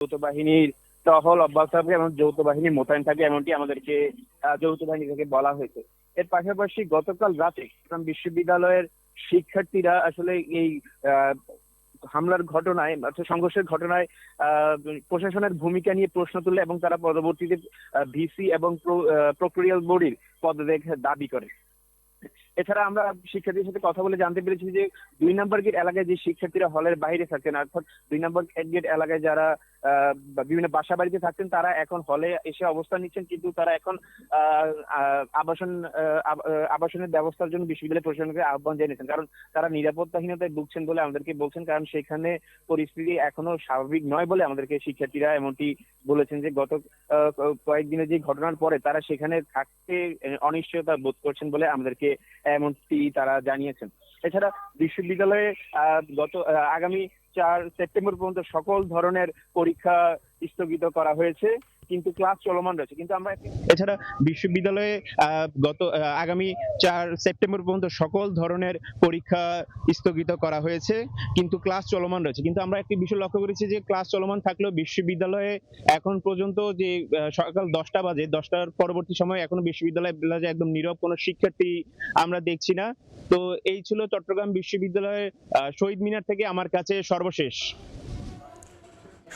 যৌথ বাহিনীর টহল অব্যাহত থাকবে এবং যৌথ বাহিনী মোতায়েন থাকবে, এমনটি আমাদেরকে যৌথ বাহিনী থেকে বলা হয়েছে। এর পাশাপাশি গতকাল রাতে চট্টগ্রাম বিশ্ববিদ্যালয়ের শিক্ষার্থীরা আসলে এই আহ, হামলার ঘটনায় অর্থাৎ সংঘর্ষের ঘটনায় প্রশাসনের ভূমিকা নিয়ে প্রশ্ন তুলে এবং তারা পরবর্তীতে ভিসি এবং প্রক্টোরিয়াল বডির পদত্যাগ দাবি করে। এছাড়া আমরা শিক্ষার্থীদের সাথে কথা বলে জানতে পেরেছি যে 2 নম্বর গেট এলাকায় যে শিক্ষার্থীরা হলের বাইরে থাকতেন, অর্থাৎ 2 নম্বর গেট এলাকায় যারা বিভিন্ন বাসা বাড়িতে থাকতেন, তারা এখন হলে এসে অবস্থান নিচ্ছেন, কিন্তু তারা এখন আবাসনের ব্যবস্থার জন্য বিশ্ববিদ্যালয় প্রশাসনকে আহ্বান জানিয়েছেন, কারণ তারা নিরাপত্তাহীনতায় ভুগছেন বলে আমাদেরকে বলছেন। কারণ সেখানে পরিস্থিতি এখনো স্বাভাবিক নয় বলে আমাদেরকে শিক্ষার্থীরা এমনটি বলেছেন যে গত কয়েকদিনের যে ঘটনার পরে তারা সেখানে থাকতে অনিশ্চয়তা বোধ করছেন বলে আমাদেরকে এমনটি তারা জানিয়েছেন। এছাড়া বিশ্ববিদ্যালয়ে আগামী 4 সেপ্টেম্বর পর্যন্ত সকল ধরনের পরীক্ষা স্থগিত করা হয়েছে, কিন্তু ক্লাস চলমান রয়েছে। কিন্তু আমরা এছাড়া বিশ্ববিদ্যালয়ে আগামী 4 সেপ্টেম্বর পর্যন্ত সকল ধরনের পরীক্ষা স্থগিত করা হয়েছে, কিন্তু ক্লাস চলমান রয়েছে। কিন্তু আমরা একটি বিষয় লক্ষ্য করেছি যে ক্লাস চলমান থাকলেও বিশ্ববিদ্যালয়ে এখন পর্যন্ত যে সকাল 10টা বাজে, 10টার পরবর্তী সময় এখনো বিশ্ববিদ্যালয় একদম নীরব, কোনো শিক্ষার্থী আমরা দেখছি না। তো এই ছিল চট্টগ্রাম বিশ্ববিদ্যালয়ের শহীদ মিনার থেকে আমার কাছে সর্বশেষ।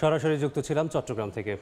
সরাসরি যুক্ত ছিলাম চট্টগ্রাম থেকে।